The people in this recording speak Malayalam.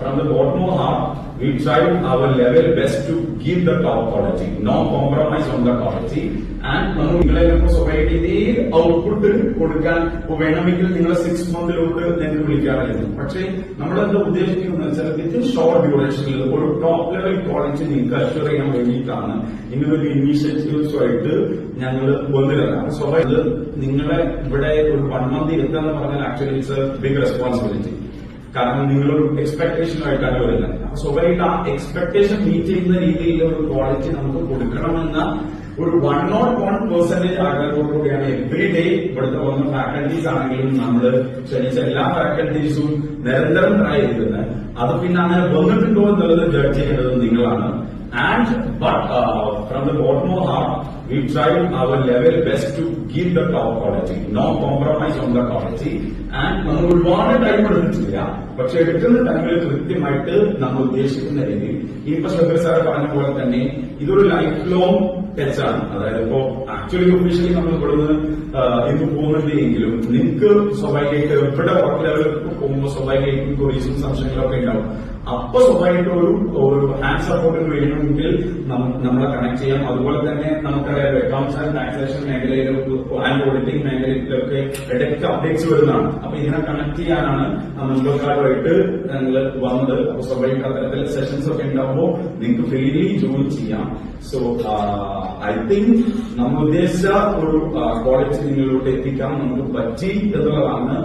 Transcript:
From the bottom of heart, we tried our level best to give the top quality, no compromise on the quality. And നമ്മൾ നിങ്ങളെ സൊസൈറ്റിയിലെ ഔട്ട്പുട്ട് കൊടുക്കാൻ വേണമെങ്കിൽ നിങ്ങളെ 6 മന്തിലോട്ട് ഞങ്ങൾക്ക് വിളിക്കാമായിരുന്നു. പക്ഷേ നമ്മളെന്താ ഉദ്ദേശിക്കുന്നത് വെച്ചാൽ വിത്തിൻ ഷോർട്ട് ഡ്യൂറേഷനിൽ ഒരു ടോപ്പ് ലെവൽ ക്വാളിറ്റി നിങ്ങൾക്ക് അഷ്വർ ചെയ്യാൻ വേണ്ടിയിട്ടാണ് ഇങ്ങനൊരു ഇനീഷ്യേറ്റീവ്സുമായിട്ട് ഞങ്ങൾ വന്നിരുന്നത്. സ്വാഭാവിക നിങ്ങളെ ഇവിടെ ഒരു 1 മന്ത് ഇരുത്തുക എന്ന് പറഞ്ഞാൽ actually it's a big responsibility. കാരണം നിങ്ങളൊരു എക്സ്പെക്ടേഷനുമായിട്ടാണ് വരുന്നത്. അപ്പൊ സ്വാഭാവികമായിട്ട് ആ എക്സ്പെക്ടേഷൻ മീറ്റ് ചെയ്യുന്ന രീതിയിലുള്ള ഒരു ക്വാളിറ്റി നമുക്ക് കൊടുക്കണമെന്ന ഒരു 101% ആഗ്രഹത്തോടുകൂടിയാണ് എവറി ഡേ ഇവിടുത്തെ വന്ന ഫാക്കൽറ്റീസ് ആണെങ്കിലും നമ്മൾ ക്ഷണിച്ച എല്ലാ ഫാക്കൽറ്റീസും നിരന്തരം ട്രൈ ചെയ്തിരുന്നത്. അത് പിന്നെ അങ്ങനെ വന്നിട്ടുണ്ടോ എന്നുള്ളത് ജഡ്ജ് ചെയ്യേണ്ടത് നിങ്ങളാണ്. But from the bottom of heart, we tried our level best to give the top quality, no compromise on the quality. And നമ്മൾ ഒരുപാട് ടൈം എടുത്തിട്ടില്ല, പക്ഷെ എടുക്കുന്ന ടൈമിൽ കൃത്യമായിട്ട് നമ്മൾ ഉദ്ദേശിക്കുന്ന രീതിയിൽ ഇപ്പൊ ഷബീർ സാർ പറഞ്ഞ പോലെ തന്നെ ഇതൊരു ലൈഫ് ലോങ് ടച്ചാണ്. അതായത് ഇപ്പോ ആക്ച്വലി ഒഫീഷ്യലി നമ്മൾ ഇവിടുന്ന് ഇന്ന് പോകുന്നുണ്ട് എങ്കിലും നിങ്ങൾക്ക് സ്വാഭാവികമായിട്ട് എവിടെ വർക്ക് ലെവലിൽ പോകുമ്പോൾ സ്വാഭാവികമായിട്ടും കൊറീസും സംശയങ്ങളൊക്കെ ഉണ്ടാവും. അപ്പൊ സ്വാഭാവികമായിട്ട് ഒരു ഹാൻഡ് സപ്പോർട്ടിന് വേണമെങ്കിൽ നമ്മളെ കണക്ട് ചെയ്യാം. അതുപോലെ തന്നെ നമുക്കറിയാം അക്കൗണ്ട്സ് ആൻഡ് ടാക്സേഷൻ മേഖലയിലും ആൻഡ് ഓഡിറ്റിംഗ് മേഖലയിലൊക്കെ ഇടയ്ക്ക് അപ്ഡേറ്റ്സ് വരുന്നതാണ്. അപ്പൊ ഇതിനെ കണക്ട് ചെയ്യാനാണ് മുൻപക്കാരുമായിട്ട് ഞങ്ങൾ വന്നത്. അപ്പൊ സ്വാഭാവിക അത്തരത്തിലെ സെഷൻസ് ഒക്കെ ഉണ്ടാവുമ്പോൾ നിങ്ങൾക്ക് ഫ്രീലി ജോയിൻ ചെയ്യാം. സോ ഐ തിങ്ക് നമ്മൾ ഉദ്ദേശിച്ച ഒരു ക്വാളിറ്റി നിങ്ങളിലോട്ട് എത്തിക്കാൻ നമുക്ക് പറ്റി എന്നുള്ളതാണ്.